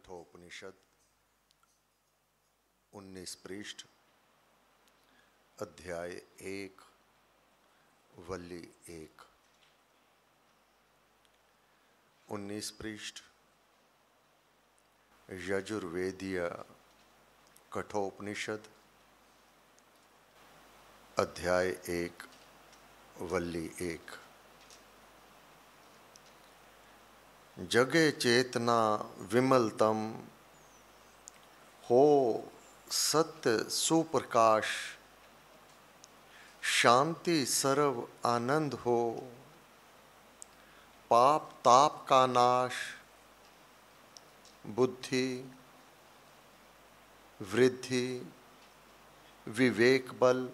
कठोपनिषद 19 पृष्ठ अध्याय 1 वल्ली 1। 19 पृष्ठ यजुर्वेदीय कठोपनिषद अध्याय 1 वल्ली 1। जगे चेतना विमलतम हो सत्य सुप्रकाश, शांति सर्व आनंद हो पाप ताप का नाश, बुद्धि वृद्धि विवेक बल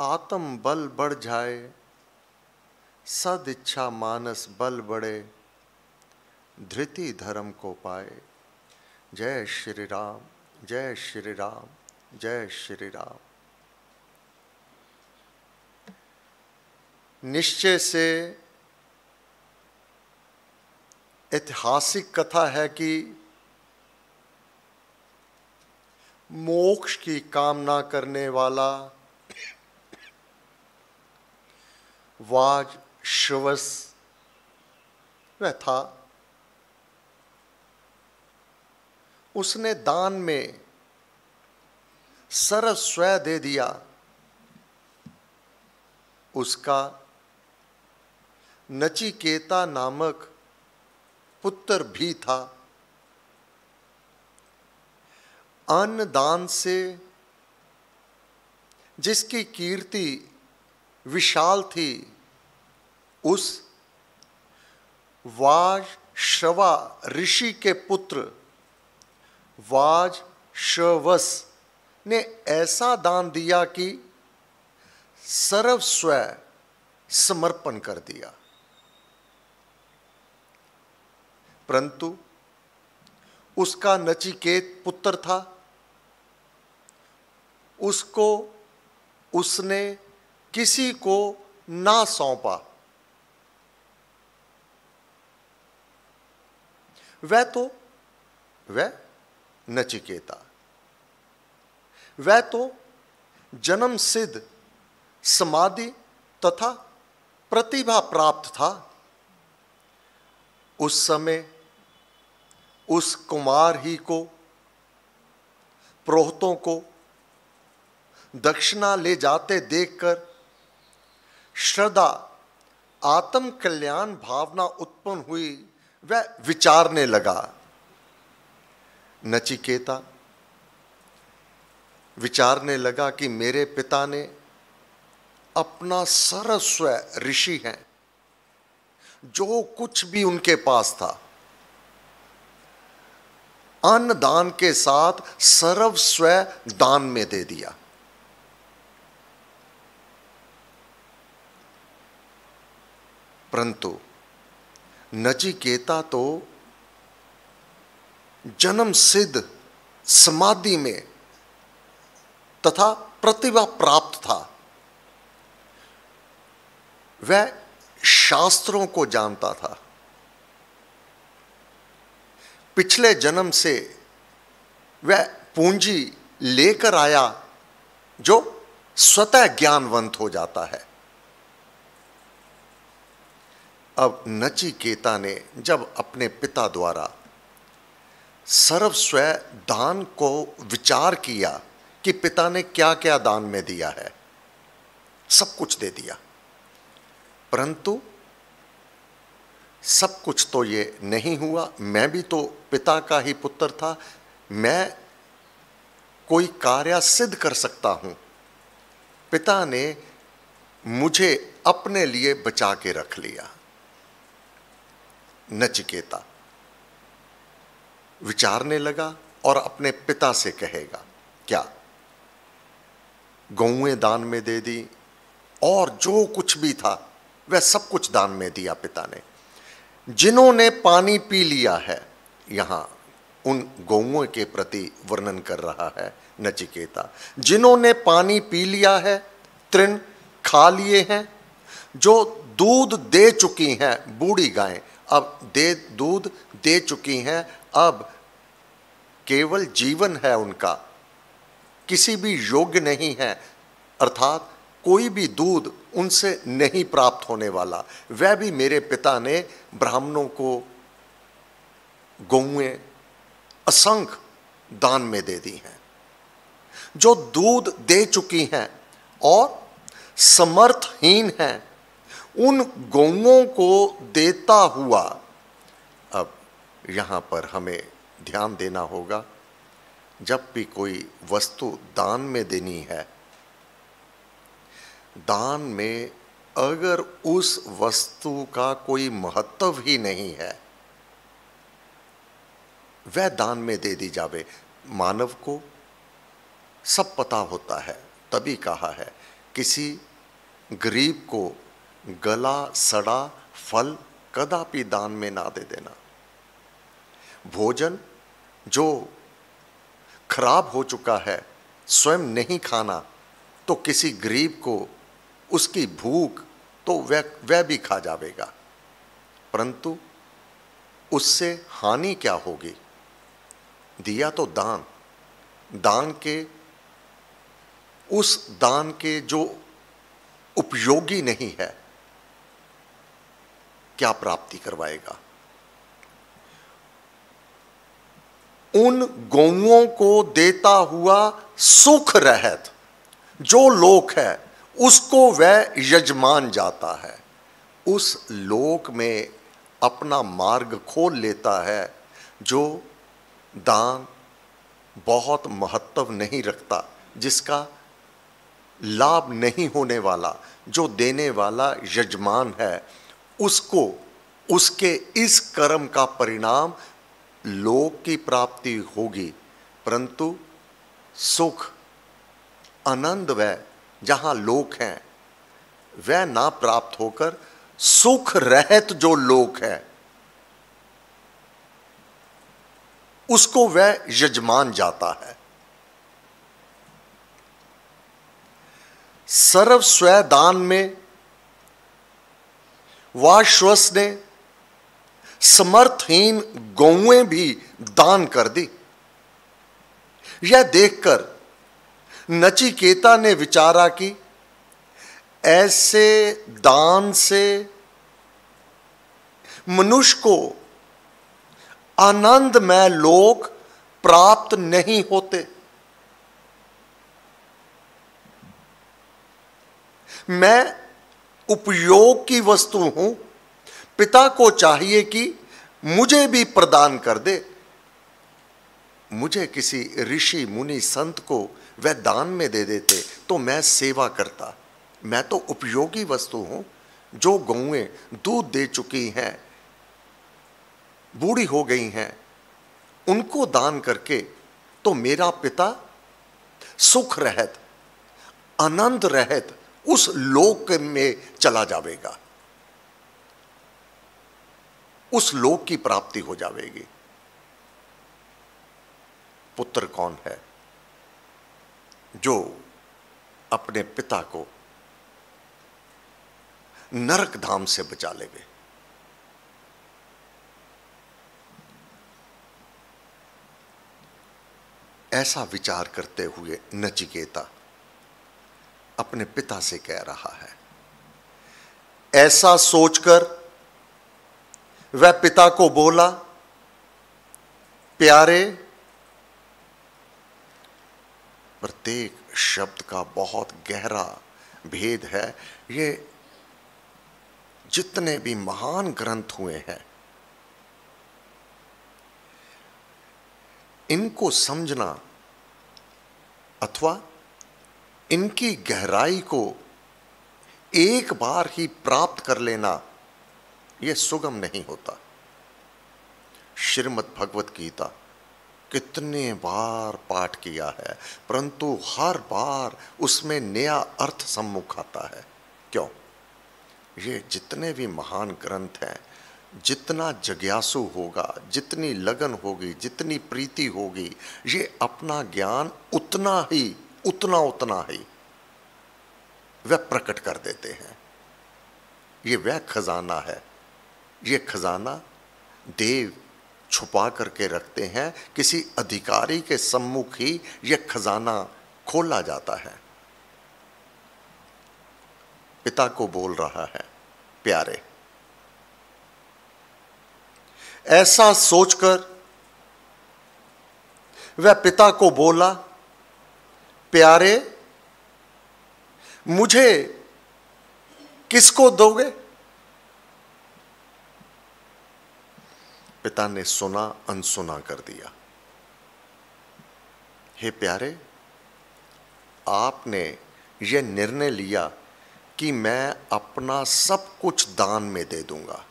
आत्म बल बढ़ जाए, सद इच्छा मानस बल बढ़े, धृति धर्म को पाए। जय श्री राम, जय श्री राम, जय श्री राम। निश्चय से ऐतिहासिक कथा है कि मोक्ष की कामना करने वाला वाज श्रवस वह था। उसने दान में सर्वस्व दे दिया। उसका नचिकेता नामक पुत्र भी था। अन्न दान से जिसकी कीर्ति विशाल थी, उस वाजश्रवा ऋषि के पुत्र वाजश्रवस ने ऐसा दान दिया कि सर्वस्व समर्पण कर दिया। परंतु उसका नचिकेत पुत्र था। उसको उसने किसी को ना सौंपा। वह नचिकेता, वह तो जन्म सिद्ध समाधि तथा प्रतिभा प्राप्त था। उस समय उस कुमार ही को पुरोहितों को दक्षिणा ले जाते देखकर श्रद्धा आत्म कल्याण भावना उत्पन्न हुई। वह विचारने लगा। नचिकेता विचारने लगा कि मेरे पिता ने अपना सर्वस्व ऋषि हैं, जो कुछ भी उनके पास था, अन्न दान के साथ सर्वस्व दान में दे दिया। परंतु नचिकेता तो जन्म सिद्ध समाधि में तथा प्रतिभा प्राप्त था। वह शास्त्रों को जानता था। पिछले जन्म से वह पूंजी लेकर आया जो स्वतः ज्ञानवंत हो जाता है। अब नचिकेता ने जब अपने पिता द्वारा सर्वस्व दान को विचार किया कि पिता ने क्या क्या दान में दिया है, सब कुछ दे दिया। परंतु सब कुछ तो ये नहीं हुआ। मैं भी तो पिता का ही पुत्र था। मैं कोई कार्य सिद्ध कर सकता हूं। पिता ने मुझे अपने लिए बचा के रख लिया। नचिकेता विचारने लगा और अपने पिता से कहेगा, क्या गौएं दान में दे दी और जो कुछ भी था वह सब कुछ दान में दिया पिता ने। जिन्होंने पानी पी लिया है, यहां उन गौओं के प्रति वर्णन कर रहा है नचिकेता। जिन्होंने पानी पी लिया है, तृण खा लिए हैं, जो दूध दे चुकी हैं बूढ़ी गायें, अब दूध दे चुकी हैं, अब केवल जीवन है उनका, किसी भी योग्य नहीं है, अर्थात कोई भी दूध उनसे नहीं प्राप्त होने वाला। वह भी मेरे पिता ने ब्राह्मणों को गौएं असंख्य दान में दे दी हैं, जो दूध दे चुकी हैं और समर्थहीन हैं, उन गौओं को देता हुआ। अब यहां पर हमें ध्यान देना होगा, जब भी कोई वस्तु दान में देनी है, दान में अगर उस वस्तु का कोई महत्व ही नहीं है, वह दान में दे दी जावे। मानव को सब पता होता है, तभी कहा है किसी गरीब को गला सड़ा फल कदापि दान में ना दे देना। भोजन जो खराब हो चुका है स्वयं नहीं खाना, तो किसी गरीब को उसकी भूख तो वह भी खा जाएगा, परंतु उससे हानि क्या होगी? दिया तो दान, दान के उस दान के जो उपयोगी नहीं है, क्या प्राप्ति करवाएगा? उन गौओं को देता हुआ सुख रहत जो लोक है, उसको वह यजमान जाता है। उस लोक में अपना मार्ग खोल लेता है, जो दान बहुत महत्व नहीं रखता, जिसका लाभ नहीं होने वाला, जो देने वाला यजमान है, उसको उसके इस कर्म का परिणाम लोक की प्राप्ति होगी, परंतु सुख आनंद वह जहां लोक हैं वह ना प्राप्त होकर सुख रहत जो लोक है उसको वह यजमान जाता है। सर्व स्वदान में वाश्वस ने समर्थहीन गौएं भी दान कर दी। यह देखकर नचिकेता ने विचारा कि ऐसे दान से मनुष्य को आनंदमय लोक प्राप्त नहीं होते। मैं उपयोग की वस्तु हूं, पिता को चाहिए कि मुझे भी प्रदान कर दे। मुझे किसी ऋषि मुनि संत को वह दान में दे देते तो मैं सेवा करता। मैं तो उपयोगी वस्तु हूं, जो गौएं दूध दे चुकी हैं, बूढ़ी हो गई हैं, उनको दान करके तो मेरा पिता सुख रहत आनंद रहत उस लोक में चला जाएगा, उस लोक की प्राप्ति हो जाएगी। पुत्र कौन है जो अपने पिता को नरक धाम से बचा लेवे? ऐसा विचार करते हुए नचिकेता अपने पिता से कह रहा है। ऐसा सोचकर वह पिता को बोला, प्यारे, प्रत्येक शब्द का बहुत गहरा भेद है। ये जितने भी महान ग्रंथ हुए हैं, इनको समझना अथवा इनकी गहराई को एक बार ही प्राप्त कर लेना यह सुगम नहीं होता। श्रीमद् भगवत गीता कितने बार पाठ किया है, परंतु हर बार उसमें नया अर्थ सम्मुख आता है। क्यों? ये जितने भी महान ग्रंथ हैं, जितना जिज्ञासु होगा, जितनी लगन होगी, जितनी प्रीति होगी, ये अपना ज्ञान उतना ही वह प्रकट कर देते हैं। ये वह खजाना है ये खजाना देव छुपा करके रखते हैं, किसी अधिकारी के सम्मुख ही यह खजाना खोला जाता है। पिता को बोल रहा है, प्यारे। ऐसा सोचकर वह पिता को बोला, प्यारे मुझे किसको दोगे? पिता ने सुना अनसुना कर दिया। हे प्यारे, आपने यह निर्णय लिया कि मैं अपना सब कुछ दान में दे दूंगा।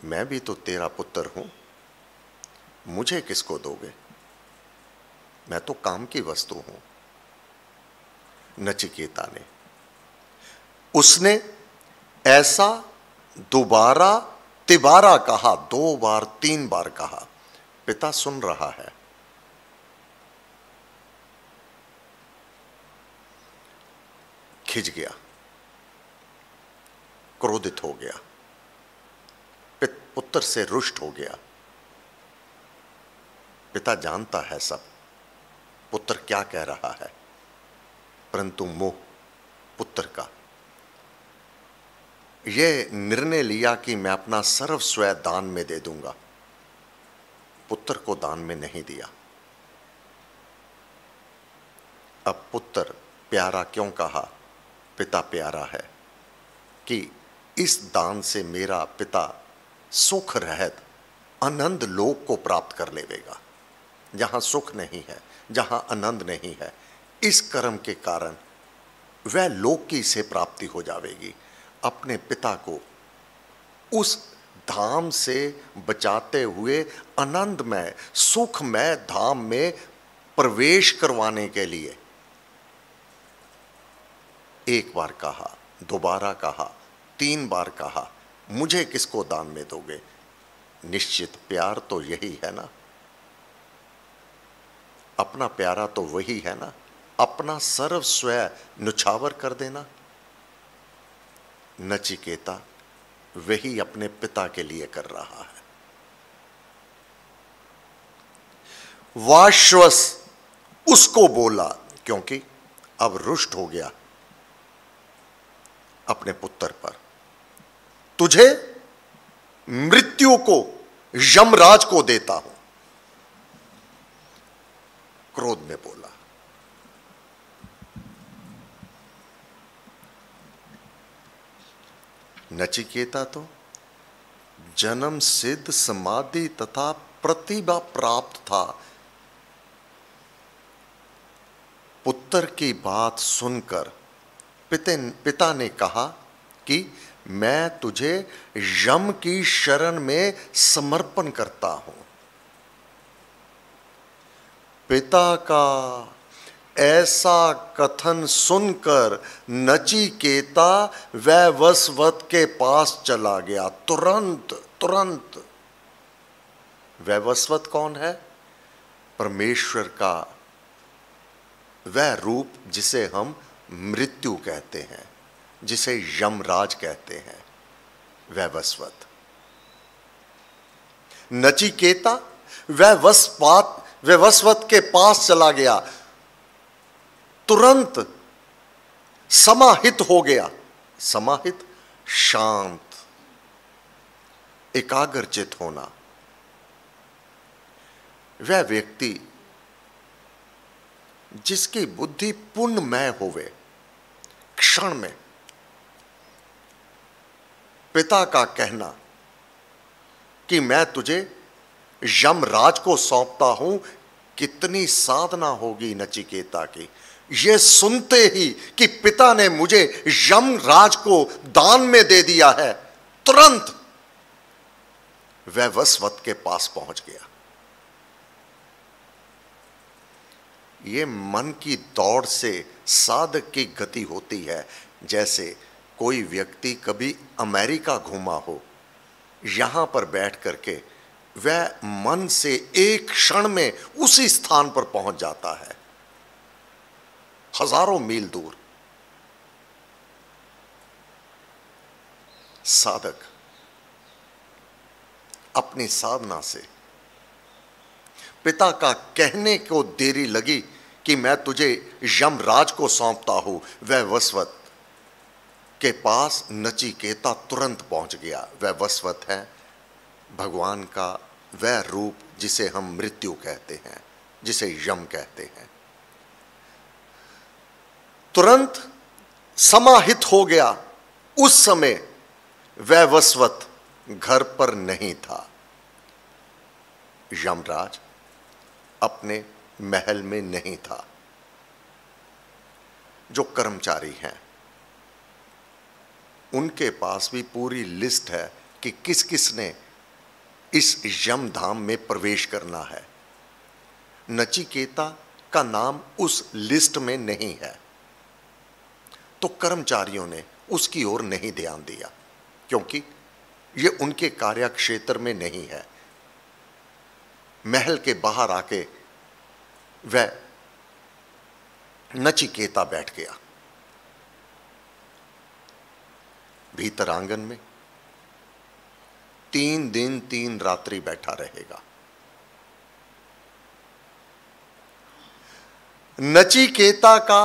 मैं भी तो तेरा पुत्र हूं, मुझे किसको दोगे? मैं तो काम की वस्तु हूं। नचिकेता ने, उसने ऐसा दोबारा तिबारा कहा, 2 बार 3 बार कहा। पिता सुन रहा है। खिंच गया, क्रोधित हो गया, पुत्र से रुष्ट हो गया। पिता जानता है सब, पुत्र क्या कह रहा है, परंतु मोह पुत्र का। यह निर्णय लिया कि मैं अपना सर्वस्व दान में दे दूंगा, पुत्र को दान में नहीं दिया। अब पुत्र प्यारा क्यों कहा? पिता प्यारा है कि इस दान से मेरा पिता सुख रहत आनंद लोक को प्राप्त कर लेगा। जहां सुख नहीं है, जहां आनंद नहीं है, इस कर्म के कारण वह लोक की से प्राप्ति हो जाएगी। अपने पिता को उस धाम से बचाते हुए आनंदमय सुखमय धाम में प्रवेश करवाने के लिए एक बार कहा, दोबारा कहा, 3 बार कहा, मुझे किसको दान में दोगे? निश्चित प्यार तो यही है ना, अपना प्यारा तो वही है ना, अपना सर्वस्व नुछावर कर देना। नचिकेता वही अपने पिता के लिए कर रहा है। वाश्वस उसको बोला, क्योंकि अब रुष्ट हो गया अपने पुत्र पर। तुझे मृत्यु को यमराज को देता हूं, क्रोध में बोला। नचिकेता तो जन्म सिद्ध समाधि तथा प्रतिभा प्राप्त था। पुत्र की बात सुनकर पिता ने कहा कि मैं तुझे यम की शरण में समर्पण करता हूं। पिता का ऐसा कथन सुनकर नचिकेता वैवस्वत के पास चला गया। तुरंत। वैवस्वत कौन है? परमेश्वर का वह रूप जिसे हम मृत्यु कहते हैं, जिसे यमराज कहते हैं, वैवस्वत। नचिकेता वैवस्वत के पास चला गया, तुरंत समाहित हो गया। समाहित, शांत, एकाग्रचित होना। वह व्यक्ति जिसकी बुद्धि पुण्यमय होवे, क्षण में पिता का कहना कि मैं तुझे यमराज को सौंपता हूं, कितनी साधना होगी नचिकेता की। यह सुनते ही कि पिता ने मुझे यमराज को दान में दे दिया है, तुरंत वैवस्वत के पास पहुंच गया। ये मन की दौड़ से साधक की गति होती है। जैसे कोई व्यक्ति कभी अमेरिका घूमा हो, यहां पर बैठ करके वह मन से एक क्षण में उसी स्थान पर पहुंच जाता है, हजारों मील दूर। साधक अपनी साधना से पिता का कहने को देरी लगी कि मैं तुझे यमराज को सौंपता हूं, वह वसवत के पास नचिकेता तुरंत पहुंच गया। वह वसवत है भगवान का वह रूप जिसे हम मृत्यु कहते हैं, जिसे यम कहते हैं। तुरंत समाहित हो गया। उस समय वह वसवत घर पर नहीं था। यमराज अपने महल में नहीं था। जो कर्मचारी हैं उनके पास भी पूरी लिस्ट है कि किस किस ने इस यमधाम में प्रवेश करना है। नचिकेता का नाम उस लिस्ट में नहीं है, तो कर्मचारियों ने उसकी ओर नहीं ध्यान दिया, क्योंकि यह उनके कार्यक्षेत्र में नहीं है। महल के बाहर आके वह नचिकेता बैठ गया। भीतर आंगन में 3 दिन 3 रात्रि बैठा रहेगा। नचिकेता का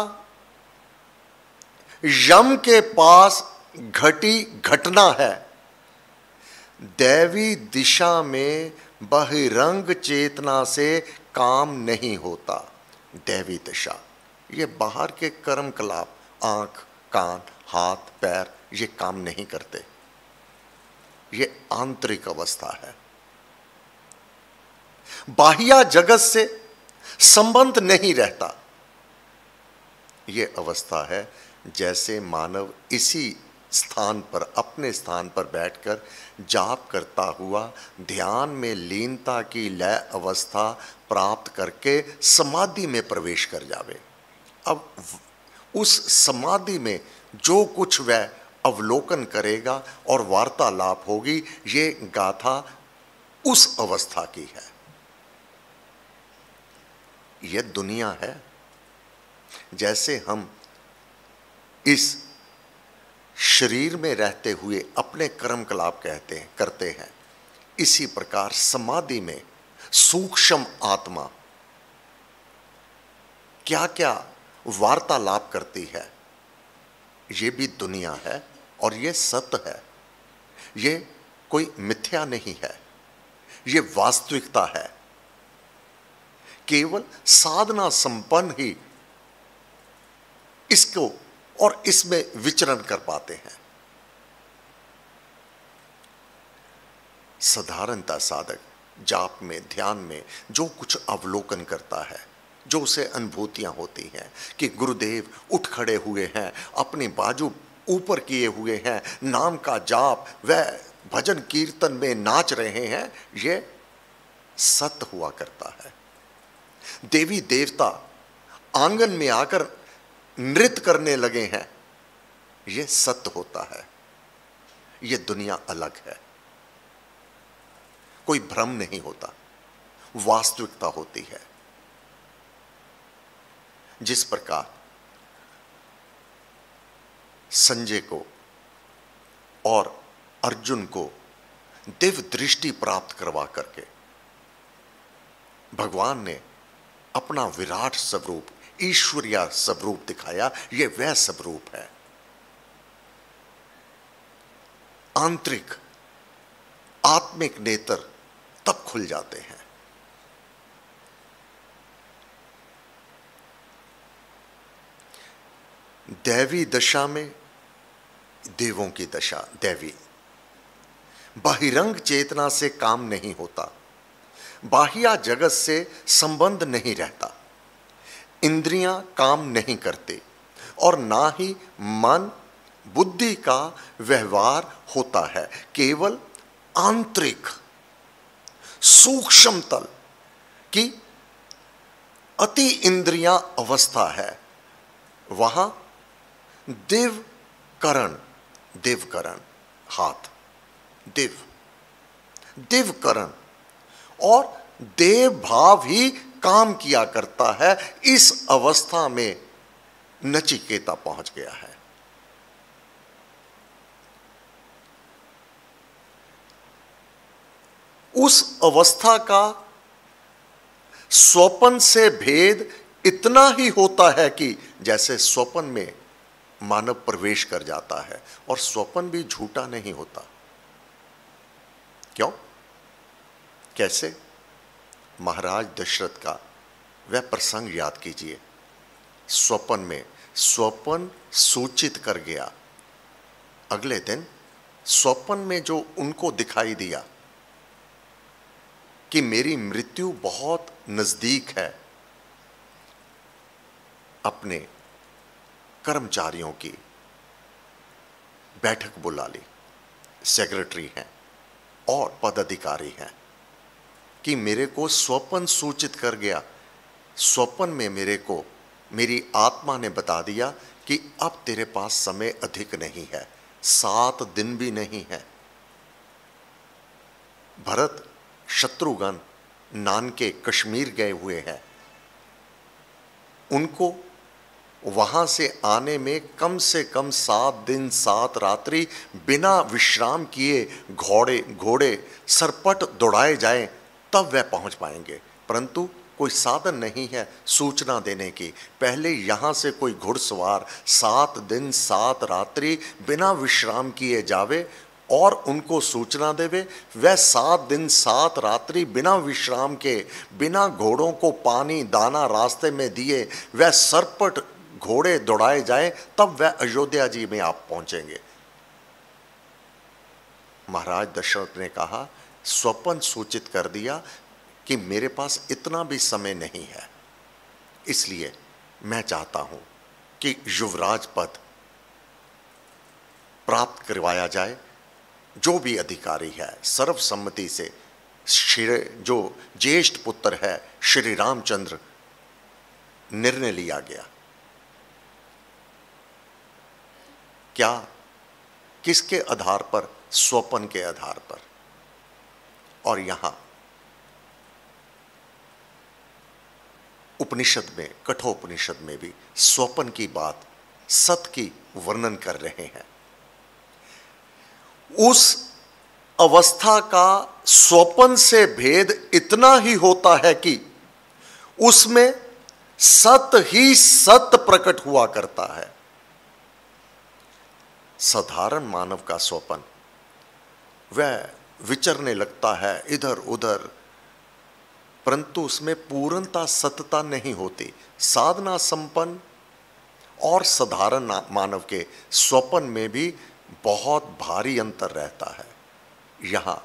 यम के पास घटी घटना है। दैवी दिशा में बहिरंग चेतना से काम नहीं होता। दैवी दिशा, ये बाहर के कर्मकलाप, आंख, कान, हाथ, पैर, ये काम नहीं करते। ये आंतरिक अवस्था है। बाह्य जगत से संबंध नहीं रहता। ये अवस्था है जैसे मानव इसी स्थान पर, अपने स्थान पर बैठकर जाप करता हुआ ध्यान में लीनता की लय अवस्था प्राप्त करके समाधि में प्रवेश कर जावे। अब उस समाधि में जो कुछ वह अवलोकन करेगा और वार्तालाप होगी, ये गाथा उस अवस्था की है। यह दुनिया है। जैसे हम इस शरीर में रहते हुए अपने कर्मकलाप करते हैं, इसी प्रकार समाधि में सूक्ष्म आत्मा क्या क्या वार्तालाप करती है, ये भी दुनिया है और ये सत्य है। ये कोई मिथ्या नहीं है, ये वास्तविकता है। केवल साधना संपन्न ही इसको और इसमें विचरण कर पाते हैं। साधारणता साधक जाप में, ध्यान में जो कुछ अवलोकन करता है, जो उसे अनुभूतियां होती हैं कि गुरुदेव उठ खड़े हुए हैं, अपनी बाजू ऊपर किए हुए हैं, नाम का जाप, वह भजन कीर्तन में नाच रहे हैं, यह सत्य हुआ करता है। देवी देवता आंगन में आकर नृत्य करने लगे हैं, यह सत्य होता है। यह दुनिया अलग है। कोई भ्रम नहीं होता, वास्तविकता होती है। जिस प्रकार संजय को और अर्जुन को दिव्य दृष्टि प्राप्त करवा करके भगवान ने अपना विराट स्वरूप, ईश्वरीय स्वरूप दिखाया, यह वह स्वरूप है। आंतरिक आत्मिक नेत्र तब खुल जाते हैं। दैवी दशा में देवों की दशा, दैवी बहिरंग चेतना से काम नहीं होता, बाह्य जगत से संबंध नहीं रहता, इंद्रियां काम नहीं करते और ना ही मन बुद्धि का व्यवहार होता है। केवल आंतरिक सूक्ष्म तल की अति इंद्रिया अवस्था है। वहां दिव्करण, दिव्करण हाथ, दिव्करण और देव भाव ही काम किया करता है। इस अवस्था में नचिकेता पहुंच गया है। उस अवस्था का स्वप्न से भेद इतना ही होता है कि जैसे स्वप्न में मानव प्रवेश कर जाता है, और स्वप्न भी झूठा नहीं होता। क्यों? कैसे? महाराज दशरथ का वह प्रसंग याद कीजिए। स्वप्न में स्वप्न सूचित कर गया। अगले दिन स्वप्न में जो उनको दिखाई दिया कि मेरी मृत्यु बहुत नजदीक है, अपने कर्मचारियों की बैठक बुला ली, सेक्रेटरी हैं और पदाधिकारी हैं, कि मेरे को स्वप्न सूचित कर गया। स्वप्न में मेरे को मेरी आत्मा ने बता दिया कि अब तेरे पास समय अधिक नहीं है, 7 दिन भी नहीं है। भरत शत्रुघ्न नानके कश्मीर गए हुए हैं, उनको वहां से आने में कम से कम 7 दिन 7 रात्रि बिना विश्राम किए घोड़े सरपट दौड़ाए जाएं, तब वह पहुंच पाएंगे। परंतु कोई साधन नहीं है सूचना देने की। पहले यहां से कोई घुड़सवार 7 दिन 7 रात्रि बिना विश्राम किए जावे और उनको सूचना देवे। वह 7 दिन 7 रात्रि बिना विश्राम के, बिना घोड़ों को पानी दाना रास्ते में दिए, वह सरपट घोड़े दौड़ाए जाएं, तब वह अयोध्या जी में आप पहुंचेंगे। महाराज दशरथ ने कहा, स्वप्न सूचित कर दिया कि मेरे पास इतना भी समय नहीं है, इसलिए मैं चाहता हूं कि युवराज पद प्राप्त करवाया जाए। जो भी अधिकारी है सर्वसम्मति से, जो ज्येष्ठ पुत्र है श्री रामचंद्र, निर्णय लिया गया। क्या? किसके आधार पर? स्वप्न के आधार पर। और यहां उपनिषद में, कठोपनिषद में भी स्वप्न की बात, सत की वर्णन कर रहे हैं। उस अवस्था का स्वप्न से भेद इतना ही होता है कि उसमें सत ही सत प्रकट हुआ करता है। साधारण मानव का स्वप्न वह विचरने लगता है इधर उधर, परंतु उसमें पूर्णता सत्यता नहीं होती। साधना संपन्न और साधारण मानव के स्वप्न में भी बहुत भारी अंतर रहता है। यहां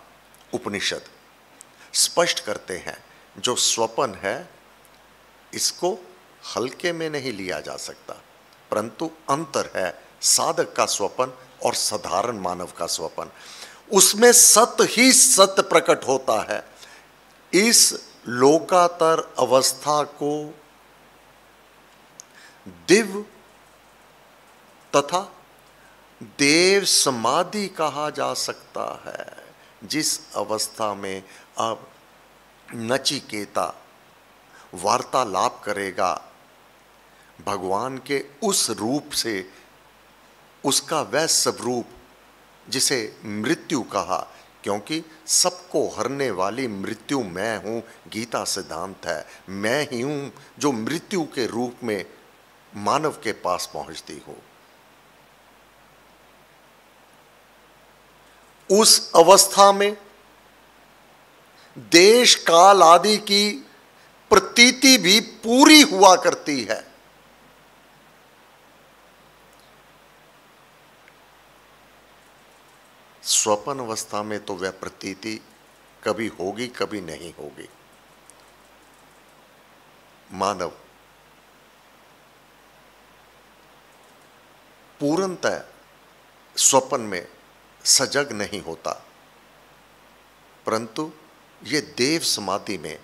उपनिषद स्पष्ट करते हैं, जो स्वप्न है इसको हल्के में नहीं लिया जा सकता, परंतु अंतर है साधक का स्वप्न और साधारण मानव का स्वप्न। उसमें सत ही सत्य प्रकट होता है। इस लोकातर अवस्था को दिव्य तथा देव समाधि कहा जा सकता है, जिस अवस्था में अब नचिकेता वार्तालाप करेगा भगवान के उस रूप से, उसका वह स्वरूप जिसे मृत्यु कहा, क्योंकि सबको हरने वाली मृत्यु मैं हूं, गीता सिद्धांत है। मैं ही हूं जो मृत्यु के रूप में मानव के पास पहुंचती हूं। उस अवस्था में देश काल आदि की प्रतीति भी पूरी हुआ करती है। स्वप्न अवस्था में तो वह प्रतीति कभी होगी कभी नहीं होगी। मानव पूर्णतः स्वप्न में सजग नहीं होता, परंतु ये देव समाधि में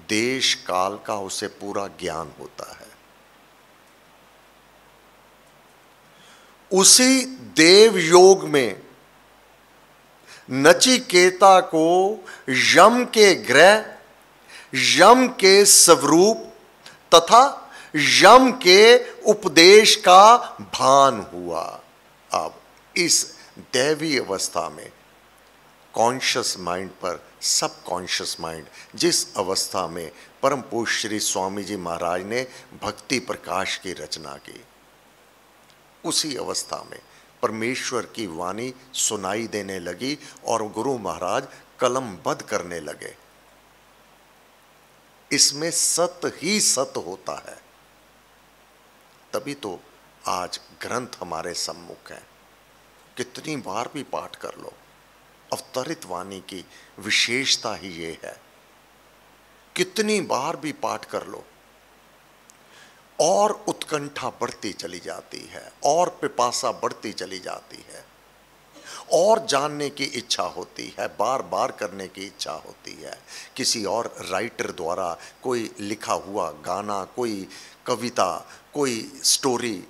देश काल का उसे पूरा ज्ञान होता है। उसी देव योग में नचिकेता को यम के ग्रह, यम के स्वरूप तथा यम के उपदेश का भान हुआ। अब इस दैवी अवस्था में कॉन्शियस माइंड पर सबकॉन्शियस माइंड, जिस अवस्था में परम पूज्य श्री स्वामी जी महाराज ने भक्ति प्रकाश की रचना की, उसी अवस्था में परमेश्वर की वाणी सुनाई देने लगी और गुरु महाराज कलमबद्ध करने लगे। इसमें सत ही सत होता है, तभी तो आज ग्रंथ हमारे सम्मुख है। कितनी बार भी पाठ कर लो, अवतरित वाणी की विशेषता ही ये है। कितनी बार भी पाठ कर लो और उत्कंठा बढ़ती चली जाती है, और पिपासा बढ़ती चली जाती है, और जानने की इच्छा होती है, बार बार करने की इच्छा होती है। किसी और राइटर द्वारा कोई लिखा हुआ गाना, कोई कविता, कोई स्टोरी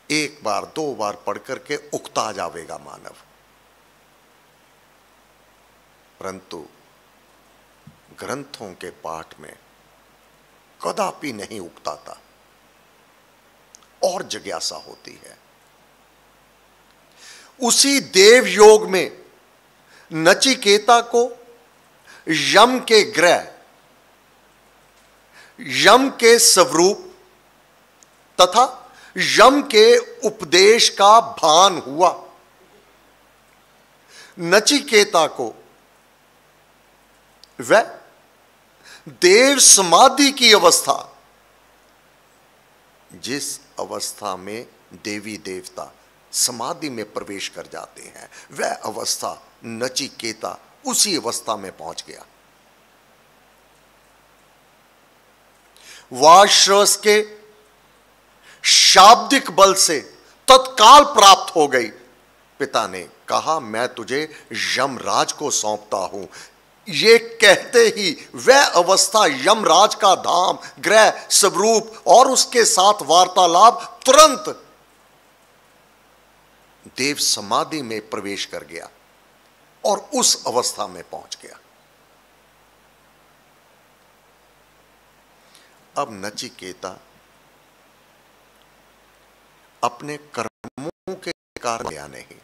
एक बार दो बार पढ़ करके उकता जावेगा मानव, परंतु ग्रंथों के पाठ में कदापि नहीं उकताता और जिज्ञासा होती है। उसी देव योग में नचिकेता को यम के ग्रह, यम के स्वरूप तथा यम के उपदेश का भान हुआ। नचिकेता को वह देव समाधि की अवस्था, जिस अवस्था में देवी देवता समाधि में प्रवेश कर जाते हैं, वह अवस्था नचिकेता उसी अवस्था में पहुंच गया। वाश्रवस के शाब्दिक बल से तत्काल प्राप्त हो गई। पिता ने कहा, मैं तुझे यमराज को सौंपता हूं। ये कहते ही वह अवस्था, यमराज का धाम, ग्रह, स्वरूप और उसके साथ वार्तालाप तुरंत देव समाधि में प्रवेश कर गया और उस अवस्था में पहुंच गया। अब नचिकेता अपने कर्मों के कारण गया नहीं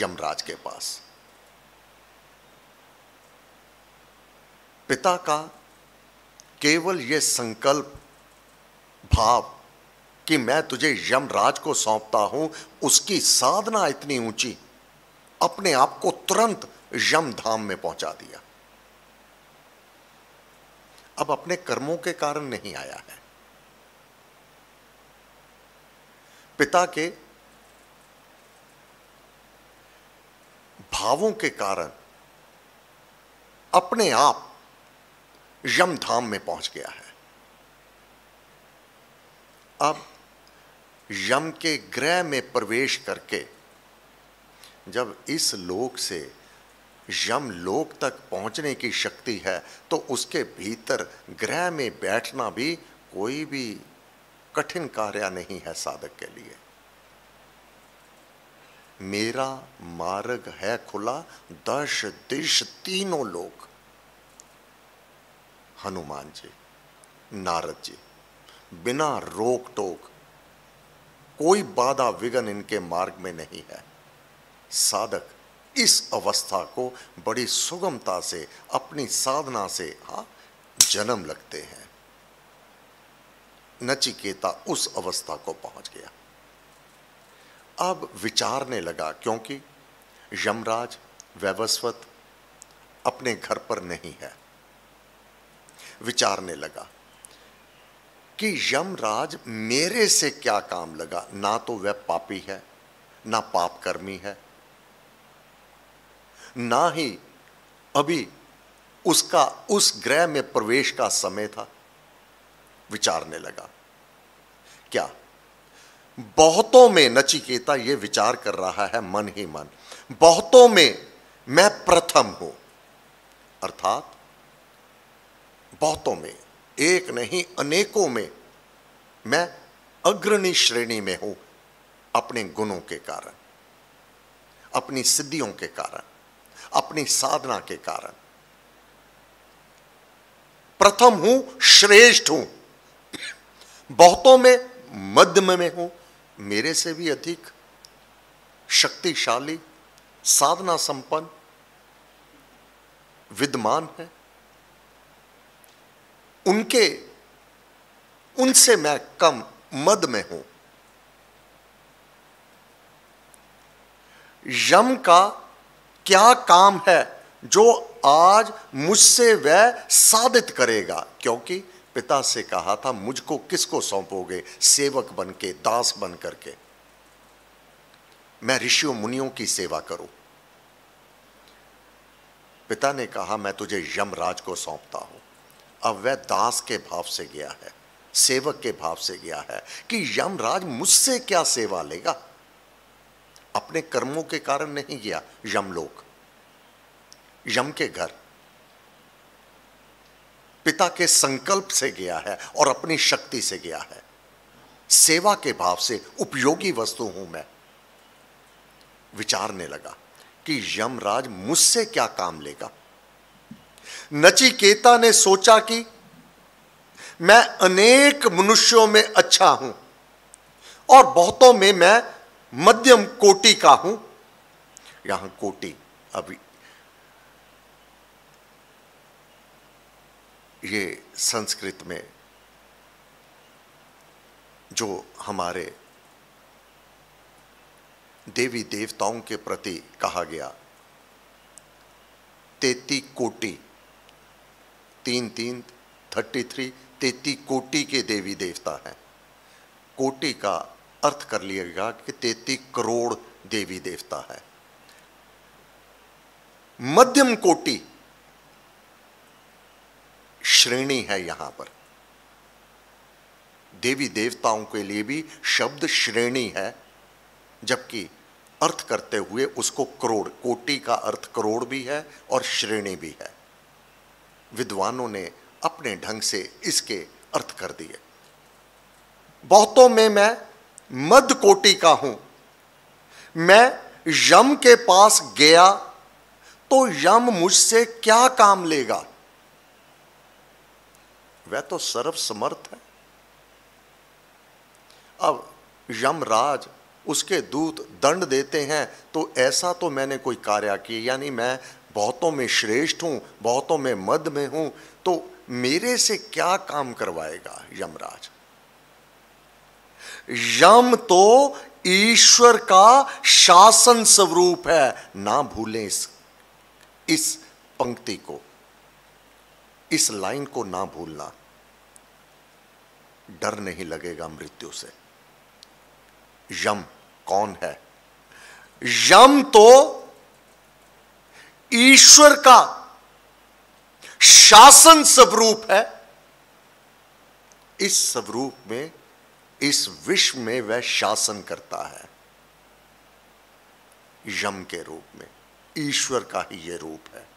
यमराज के पास। पिता का केवल यह संकल्प भाव कि मैं तुझे यमराज को सौंपता हूं, उसकी साधना इतनी ऊंची, अपने आप को तुरंत यम धाम में पहुंचा दिया। अब अपने कर्मों के कारण नहीं आया है, पिता के भावों के कारण अपने आप यम धाम में पहुंच गया है। अब यम के ग्रह में प्रवेश करके जब इस लोक से यम लोक तक पहुंचने की शक्ति है, तो उसके भीतर ग्रह में बैठना भी कोई भी कठिन कार्य नहीं है साधक के लिए। मेरा मार्ग है खुला, दश दिश तीनों लोक। हनुमान जी, नारद जी, बिना रोक टोक, कोई बाधा विघ्न इनके मार्ग में नहीं है। साधक इस अवस्था को बड़ी सुगमता से अपनी साधना से जन्म लगते हैं। नचिकेता उस अवस्था को पहुंच गया। अब विचारने लगा, क्योंकि यमराज वैवस्वत अपने घर पर नहीं है। विचारने लगा कि यमराज मेरे से क्या काम लगा, ना तो वह पापी है, ना पाप कर्मी है, ना ही अभी उसका उस ग्रह में प्रवेश का समय था। विचारने लगा, क्या बहुतों में, नचिकेता यह विचार कर रहा है मन ही मन, बहुतों में मैं प्रथम हूं, अर्थात बहुतों में, एक नहीं अनेकों में मैं अग्रणी श्रेणी में हूं, अपने गुणों के कारण, अपनी सिद्धियों के कारण, अपनी साधना के कारण प्रथम हूं, श्रेष्ठ हूं। बहुतों में मध्यम में हूं, मेरे से भी अधिक शक्तिशाली, साधना संपन्न, विद्यमान हैं, उनसे मैं कम मद में हूं। यम का क्या काम है जो आज मुझसे वह साधित करेगा, क्योंकि पिता से कहा था मुझको किसको सौंपोगे, सेवक बन के, दास बन करके मैं ऋषियों मुनियों की सेवा करूं। पिता ने कहा मैं तुझे यमराज को सौंपता हूं। अब वह दास के भाव से गया है, सेवक के भाव से गया है कि यमराज मुझसे क्या सेवा लेगा। अपने कर्मों के कारण नहीं गया यमलोक, यम के घर, पिता के संकल्प से गया है और अपनी शक्ति से गया है, सेवा के भाव से। उपयोगी वस्तु हूं मैं। विचारने लगा कि यमराज मुझसे क्या काम लेगा। नचिकेता ने सोचा कि मैं अनेक मनुष्यों में अच्छा हूं और बहुतों में मैं मध्यम कोटि का हूं। यहां कोटि अभी ये संस्कृत में जो हमारे देवी देवताओं के प्रति कहा गया, 33 कोटि, 33 कोटि के देवी देवता हैं। कोटि का अर्थ कर लिएगा कि 33 करोड़ देवी देवता है। मध्यम कोटि श्रेणी है यहां पर। देवी देवताओं के लिए भी शब्द श्रेणी है, जबकि अर्थ करते हुए उसको करोड़, कोटि का अर्थ करोड़ भी है और श्रेणी भी है। विद्वानों ने अपने ढंग से इसके अर्थ कर दिए। बहुतों में मैं मध्य कोटि का हूं। मैं यम के पास गया तो यम मुझसे क्या काम लेगा, वह तो सर्वसमर्थ है। अब यमराज, उसके दूत दंड देते हैं तो ऐसा तो मैंने कोई कार्य किया, यानी मैं बहुतों में श्रेष्ठ हूं, बहुतों में मध्य में हूं, तो मेरे से क्या काम करवाएगा यमराज। यम तो ईश्वर का शासन स्वरूप है। ना भूलें इस पंक्ति को, इस लाइन को ना भूलना। डर नहीं लगेगा मृत्यु से। यम कौन है? यम तो ईश्वर का शासन स्वरूप है। इस स्वरूप में, इस विश्व में वह शासन करता है। यम के रूप में ईश्वर का ही यह रूप है।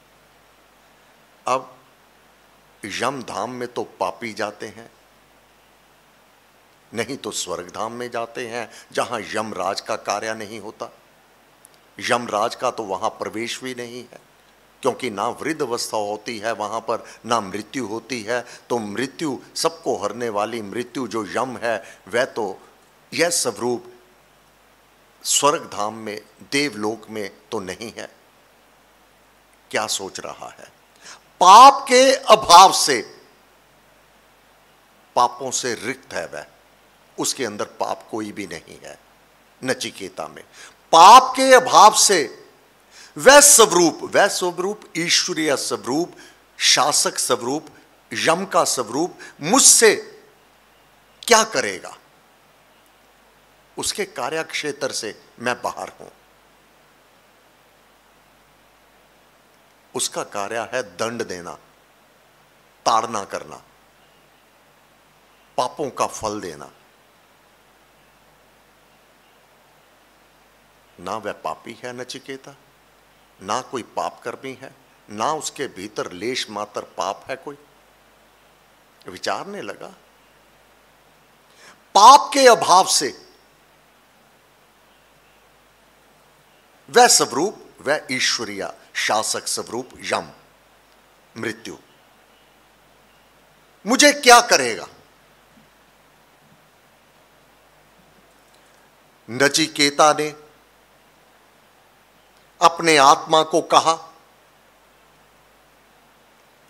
अब यम धाम में तो पापी जाते हैं, नहीं तो स्वर्ग धाम में जाते हैं, जहां यमराज का कार्य नहीं होता। यमराज का तो वहां प्रवेश भी नहीं है, क्योंकि ना वृद्ध अवस्था होती है वहां पर, ना मृत्यु होती है। तो मृत्यु, सबको हरने वाली मृत्यु जो यम है, वह तो यह स्वरूप स्वर्ग धाम में, देवलोक में तो नहीं है। क्या सोच रहा है? पाप के अभाव से, पापों से रिक्त है वह, उसके अंदर पाप कोई भी नहीं है। नचिकेता में पाप के अभाव से वह स्वरूप ईश्वरीय स्वरूप, शासक स्वरूप, यम का स्वरूप मुझसे क्या करेगा। उसके कार्यक्षेत्र से मैं बाहर हूं। उसका कार्य है दंड देना, ताड़ना करना, पापों का फल देना। ना वह पापी है नचिकेता, ना कोई पाप कर्मी है, ना उसके भीतर लेश मात्र पाप है कोई। विचारने लगा। पाप के अभाव से वह स्वरूप, वह ईश्वरीय शासक स्वरूप यम, मृत्यु मुझे क्या करेगा। नचिकेता ने अपने आत्मा को कहा,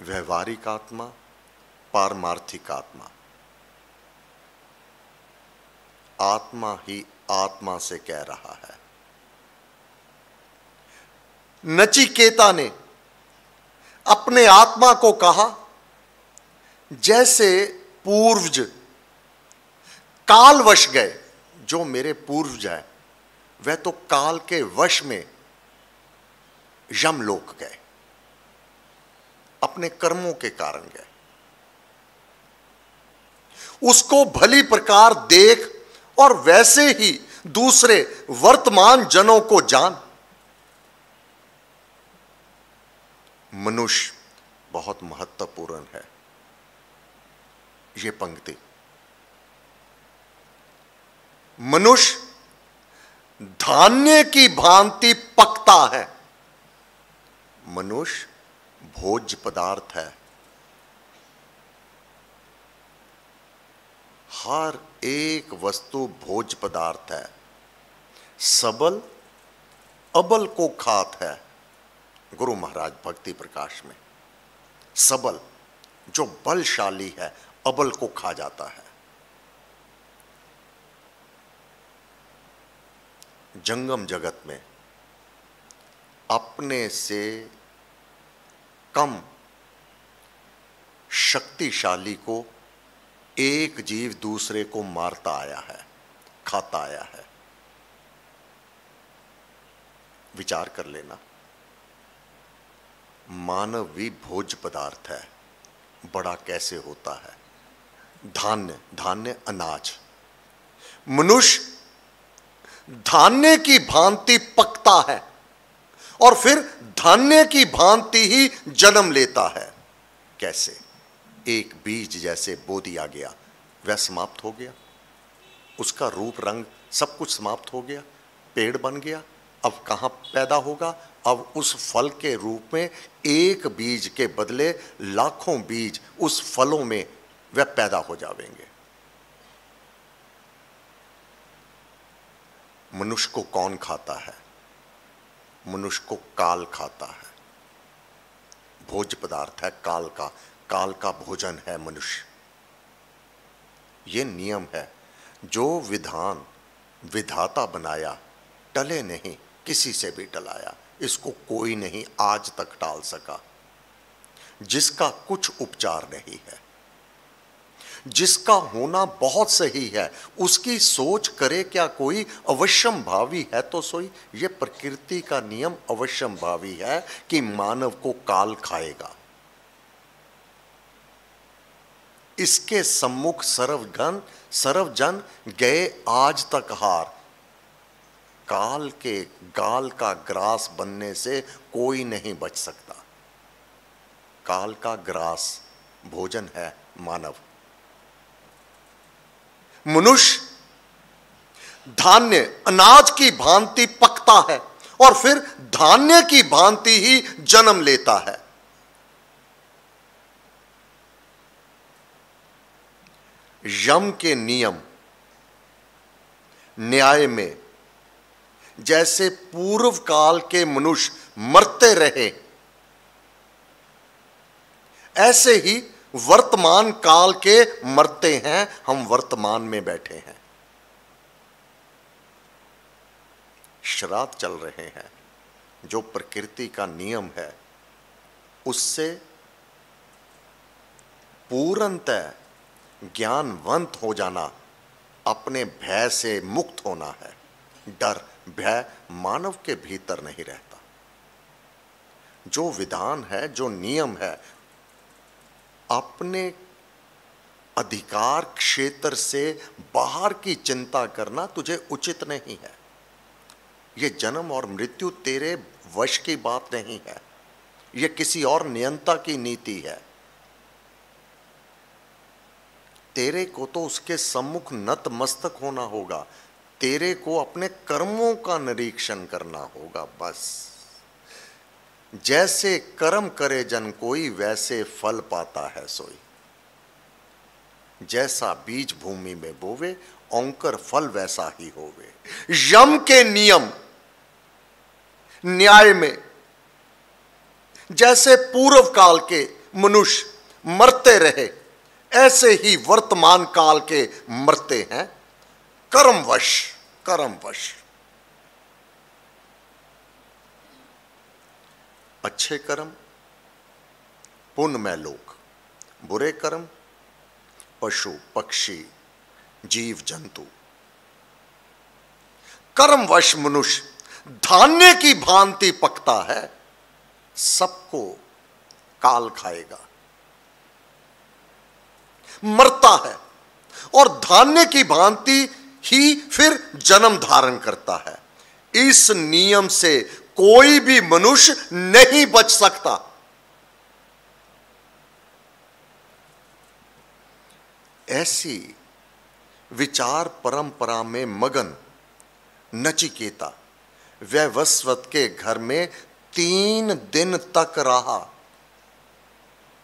व्यवहारिक आत्मा, पारमार्थिक आत्मा। आत्मा ही आत्मा से कह रहा है। नचिकेता ने अपने आत्मा को कहा, जैसे पूर्वज कालवश गए, जो मेरे पूर्वज हैं वह तो काल के वश में यमलोक गए, अपने कर्मों के कारण गए। उसको भली प्रकार देख और वैसे ही दूसरे वर्तमान जनों को जान। मनुष्य बहुत महत्वपूर्ण है। यह पंक्ति, मनुष्य धान्य की भांति पकता है। मनुष्य भोज्य पदार्थ है। हर एक वस्तु भोज्य पदार्थ है। सबल अबल को खात है। गुरु महाराज भक्ति प्रकाश में, सबल जो बलशाली है अबल को खा जाता है। जंगम जगत में अपने से कम शक्तिशाली को एक जीव दूसरे को मारता आया है, खाता आया है। विचार कर लेना, मानव भी भोज्य पदार्थ है। बड़ा कैसे होता है? धान्य, धान्य अनाज। मनुष्य धान्य की भांति पकता है और फिर धान्य की भांति ही जन्म लेता है। कैसे? एक बीज जैसे बो दिया गया, वह समाप्त हो गया, उसका रूप रंग सब कुछ समाप्त हो गया, पेड़ बन गया। अब कहां पैदा होगा? अब उस फल के रूप में एक बीज के बदले लाखों बीज उस फलों में वह पैदा हो जाएंगे। मनुष्य को कौन खाता है? मनुष्य को काल खाता है। भोज्य पदार्थ है काल का, काल का भोजन है मनुष्य। ये नियम है, जो विधान विधाता बनाया टले नहीं, किसी से भी टलाया, इसको कोई नहीं आज तक टाल सका। जिसका कुछ उपचार नहीं है, जिसका होना बहुत सही है, उसकी सोच करे क्या कोई? अवश्यम भावी है तो सोई। ये प्रकृति का नियम अवश्यम भावी है कि मानव को काल खाएगा। इसके सम्मुख सर्वजन गए आज तक हार। काल के गाल का ग्रास बनने से कोई नहीं बच सकता। काल का ग्रास भोजन है मानव। मनुष्य धान्य अनाज की भांति पकता है और फिर धान्य की भांति ही जन्म लेता है। यम के नियम न्याय में जैसे पूर्व काल के मनुष्य मरते रहे, ऐसे ही वर्तमान काल के मरते हैं। हम वर्तमान में बैठे हैं, श्राद्ध चल रहे हैं। जो प्रकृति का नियम है उससे पूर्णतः ज्ञानवंत हो जाना, अपने भय से मुक्त होना है। डर भय मानव के भीतर नहीं रहता। जो विधान है, जो नियम है, अपने अधिकार क्षेत्र से बाहर की चिंता करना तुझे उचित नहीं है। यह जन्म और मृत्यु तेरे वश की बात नहीं है, यह किसी और नियंता की नीति है। तेरे को तो उसके सम्मुख नतमस्तक होना होगा। तेरे को अपने कर्मों का निरीक्षण करना होगा। बस जैसे कर्म करे जन कोई, वैसे फल पाता है सोई। जैसा बीज भूमि में बोवे, औंकर फल वैसा ही होवे। यम के नियम न्याय में जैसे पूर्व काल के मनुष्य मरते रहे, ऐसे ही वर्तमान काल के मरते हैं कर्मवश। कर्मवश। अच्छे कर्म पुण्यमय लोक, बुरे कर्म पशु पक्षी जीव जंतु। कर्मवश मनुष्य धान्य की भांति पकता है, सबको काल खाएगा। मरता है और धान्य की भांति ही फिर जन्म धारण करता है। इस नियम से कोई भी मनुष्य नहीं बच सकता। ऐसी विचार परंपरा में मगन नचिकेता वैवस्वत के घर में 3 दिन तक रहा।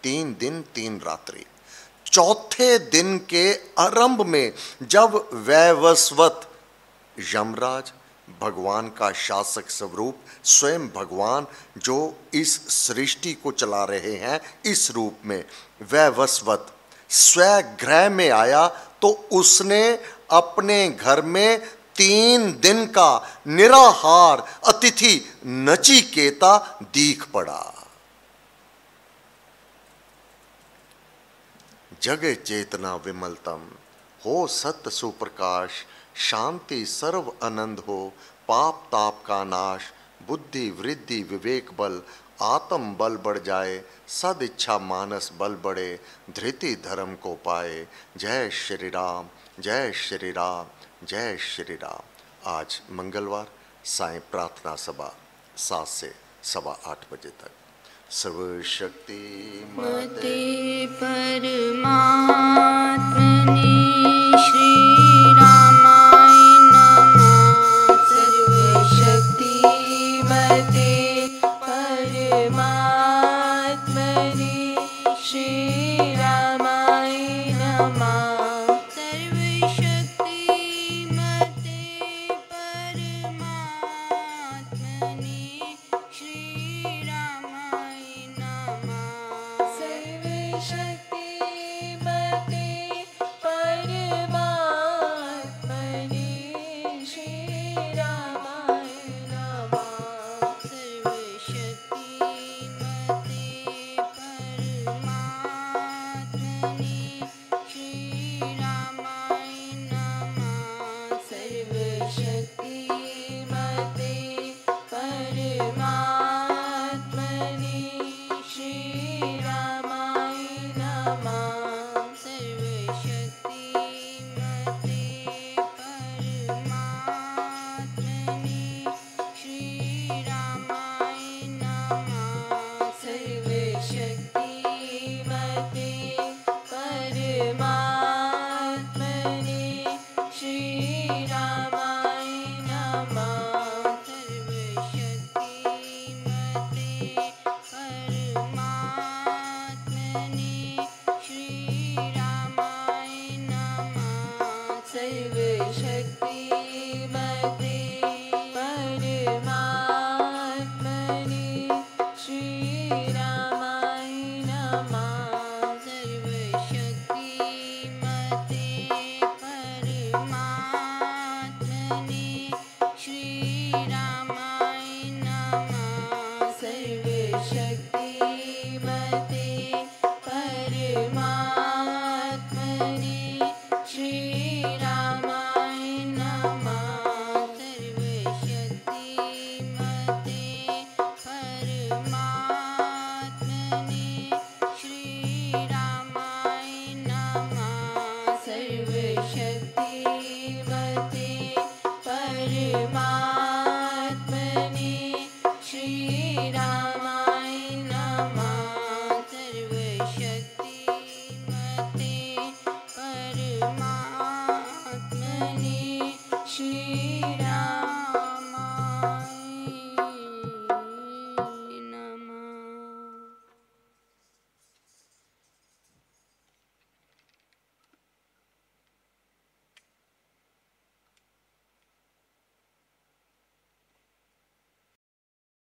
3 दिन 3 रात्रि। चौथे दिन के आरंभ में जब वैवस्वत यमराज, भगवान का शासक स्वरूप, स्वयं भगवान जो इस सृष्टि को चला रहे हैं, इस रूप में वैवस्वत स्वगृह में आया, तो उसने अपने घर में 3 दिन का निराहार अतिथि नचिकेता दीख पड़ा। जग चेतना विमलतम हो, सत्य सुप्रकाश, शांति सर्व आनंद हो, पाप ताप का नाश, बुद्धि वृद्धि विवेक बल, आत्म बल बढ़ जाए, सद इच्छा मानस बल बढ़े, धृति धर्म को पाए। जय श्री राम, जय श्री राम, जय श्री राम। आज मंगलवार सायं प्रार्थना सभा 7 से 8:15 बजे तक। सर्वशक्ति मते परमात्मने श्री रामाय नमः। सर्वशक्ति मते परमात्मने श्री रामाय नमः। सर्वशक्ति मते परमात्मने श्री रामाय नमः। सर्वशक्ति मते परमात्मने श्री रामाय नमः। सर्वशक्ति मते परमात्मने श्री रामाय नमः। सर्वशक्ति मते परमात्मने श्री रामाय नमः। सर्वशक्ति मते परमात्मने श्री रामाय नमः। सर्वशक्ति मते परमात्मने श्री रामाय नमः। सर्वशक्ति मते परमात्मने